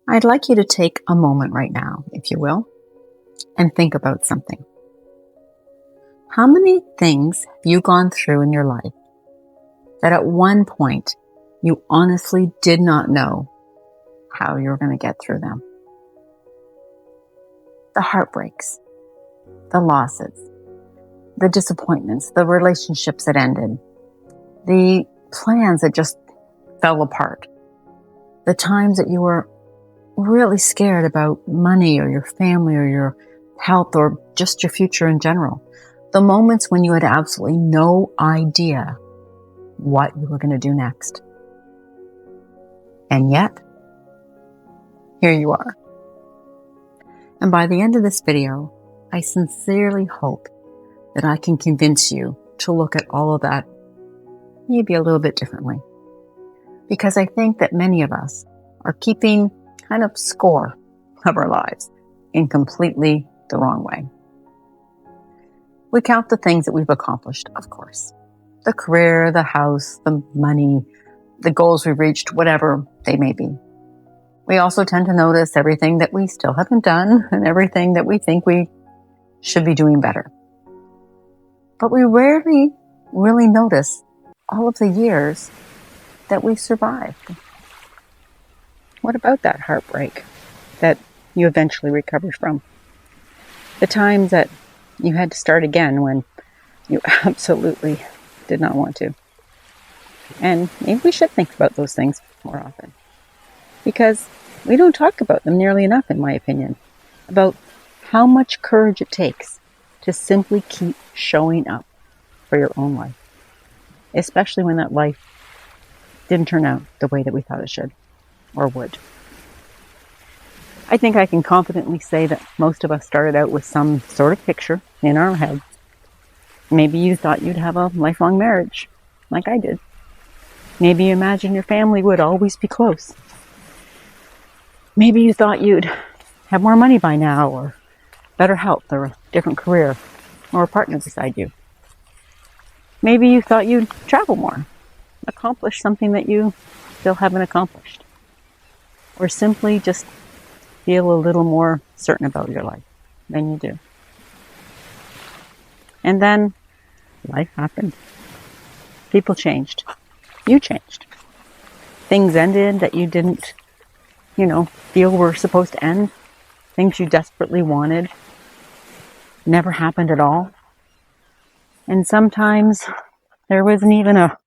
I'd like you to take a moment right now, if you will, and think about something. How many things have you gone through in your life that at one point you honestly did not know how you were going to get through them? The heartbreaks, the losses, the disappointments, the relationships that ended, the plans that just fell apart, the times that you were really scared about money or your family or your health or just your future in general, the moments when you had absolutely no idea what you were going to do next. And yet, here you are. And by the end of this video, I sincerely hope that I can convince you to look at all of that maybe a little bit differently. Because I think that many of us are keeping kind of score of our lives in completely the wrong way. We count the things that we've accomplished, of course. The career, the house, the money, the goals we've reached, whatever they may be. We also tend to notice everything that we still haven't done and everything that we think we should be doing better. But we rarely really notice all of the years that we've survived. What about that heartbreak that you eventually recovered from? The times that you had to start again when you absolutely did not want to. And maybe we should think about those things more often, because we don't talk about them nearly enough, in my opinion, about how much courage it takes to simply keep showing up for your own life, especially when that life didn't turn out the way that we thought it should or would. I think I can confidently say that most of us started out with some sort of picture in our heads. Maybe you thought you'd have a lifelong marriage, like I did. Maybe you imagined your family would always be close. Maybe you thought you'd have more money by now, or better health, or a different career, or a partner beside you. Maybe you thought you'd travel more, accomplish something that you still haven't accomplished, or simply just feel a little more certain about your life than you do. And then life happened. People changed. You changed. Things ended that you didn't, feel were supposed to end. Things you desperately wanted never happened at all. And sometimes there wasn't even a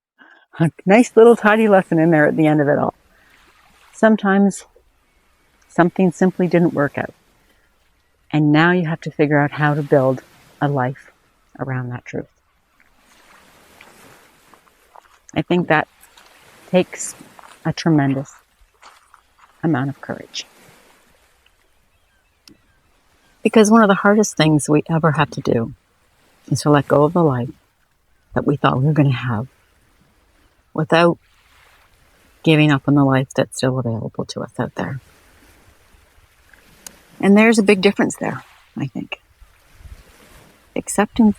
nice little tidy lesson in there at the end of it all. Sometimes something simply didn't work out. And now you have to figure out how to build a life around that truth. I think that takes a tremendous amount of courage. Because one of the hardest things we ever have to do is to let go of the life that we thought we were going to have without giving up on the life that's still available to us out there. And there's a big difference there, I think. Acceptance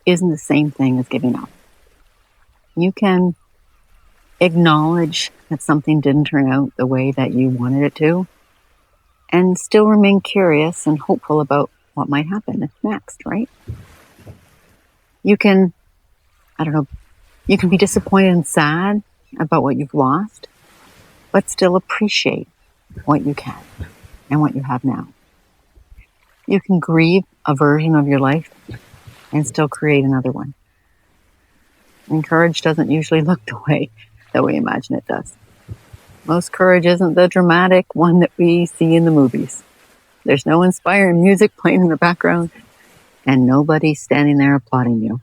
isn't the same thing as giving up. You can acknowledge that something didn't turn out the way that you wanted it to, and still remain curious and hopeful about what might happen next, right? You can, you can be disappointed and sad about what you've lost, but still appreciate what you can and what you have now. You can grieve a version of your life and still create another one. And courage doesn't usually look the way that we imagine it does. Most courage isn't the dramatic one that we see in the movies. There's no inspiring music playing in the background, and nobody standing there applauding you.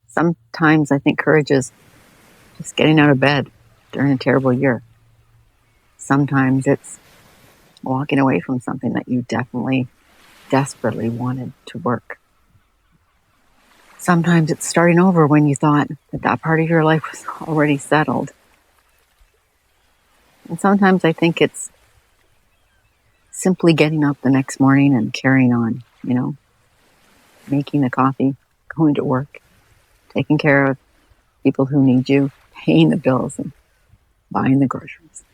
Sometimes I think courage is just getting out of bed during a terrible year. Sometimes it's walking away from something that you definitely, desperately wanted to work. Sometimes it's starting over when you thought that part of your life was already settled. And sometimes I think it's simply getting up the next morning and carrying on, making the coffee, going to work, taking care of people who need you, paying the bills and buying the groceries.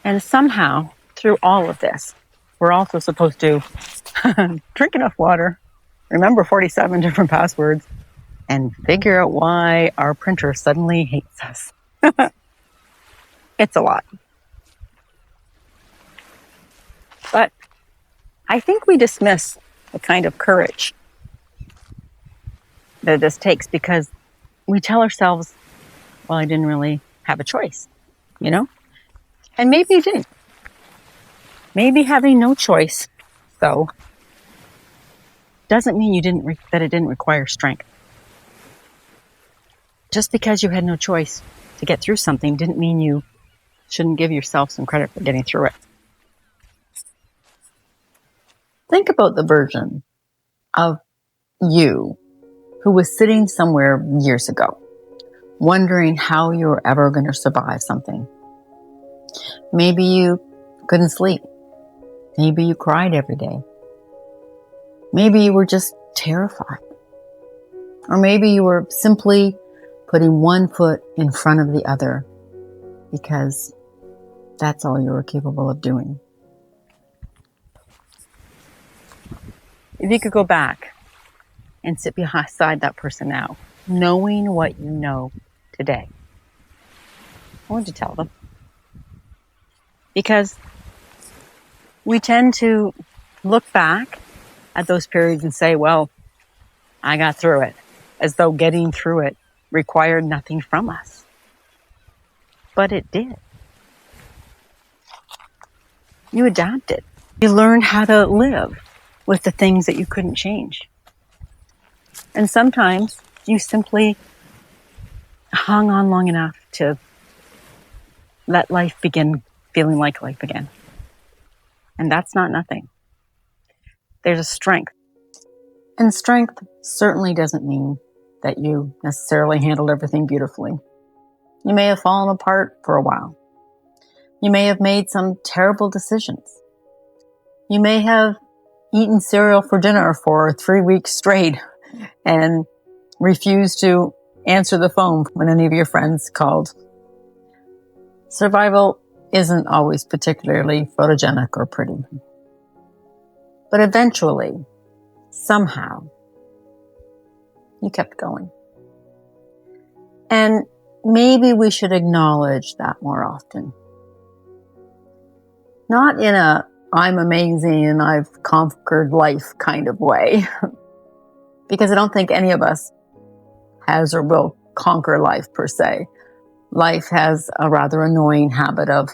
And somehow, through all of this, we're also supposed to drink enough water, remember 47 different passwords, and figure out why our printer suddenly hates us. It's a lot. But I think we dismiss the kind of courage that this takes because we tell ourselves, well, I didn't really have a choice, you know? And maybe you didn't. Maybe having no choice, though, doesn't mean that it didn't require strength. Just because you had no choice to get through something didn't mean you shouldn't give yourself some credit for getting through it. Think about the version of you who was sitting somewhere years ago, wondering how you were ever going to survive something. Maybe you couldn't sleep. Maybe you cried every day. Maybe you were just terrified. Or maybe you were simply putting one foot in front of the other because that's all you were capable of doing. If you could go back and sit beside that person now, knowing what you know today, what would you tell them? Because we tend to look back at those periods and say, well, I got through it, as though getting through it required nothing from us. But it did. You adapted. You learned how to live with the things that you couldn't change. And sometimes you simply hung on long enough to let life begin feeling like life again. And that's not nothing. There's a strength. And strength certainly doesn't mean that you necessarily handled everything beautifully. You may have fallen apart for a while. You may have made some terrible decisions. You may have eaten cereal for dinner for 3 weeks straight and refused to answer the phone when any of your friends called. Survival isn't always particularly photogenic or pretty. But eventually, somehow, you kept going. And maybe we should acknowledge that more often. Not in a I'm amazing and I've conquered life kind of way. Because I don't think any of us has or will conquer life per se. Life has a rather annoying habit of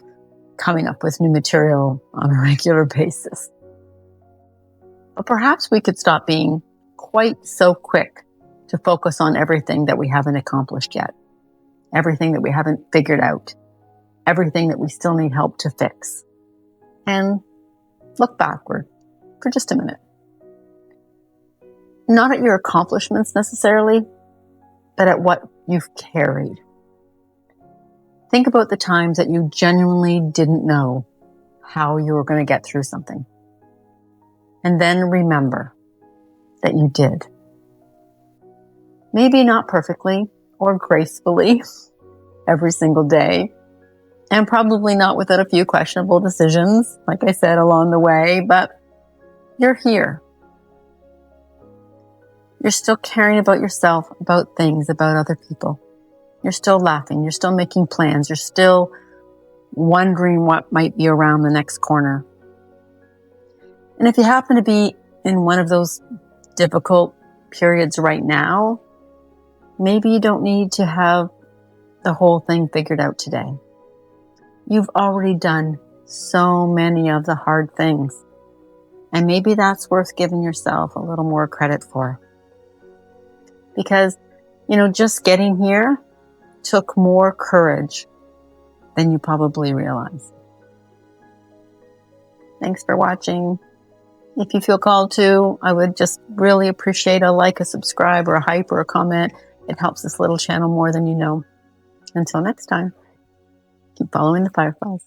coming up with new material on a regular basis. But perhaps we could stop being quite so quick to focus on everything that we haven't accomplished yet, everything that we haven't figured out, everything that we still need help to fix, and look backward for just a minute. Not at your accomplishments necessarily, but at what you've carried. Think about the times that you genuinely didn't know how you were going to get through something. And then remember that you did. Maybe not perfectly or gracefully every single day, and probably not without a few questionable decisions, like I said, along the way, but you're here. You're still caring about yourself, about things, about other people. You're still laughing. You're still making plans. You're still wondering what might be around the next corner. And if you happen to be in one of those difficult periods right now, maybe you don't need to have the whole thing figured out today. You've already done so many of the hard things. And maybe that's worth giving yourself a little more credit for. Because, just getting here took more courage than you probably realize. Thanks for watching. If you feel called to, I would just really appreciate a like, a subscribe, or a hype, or a comment. It helps this little channel more than you know. Until next time, keep following the fireflies.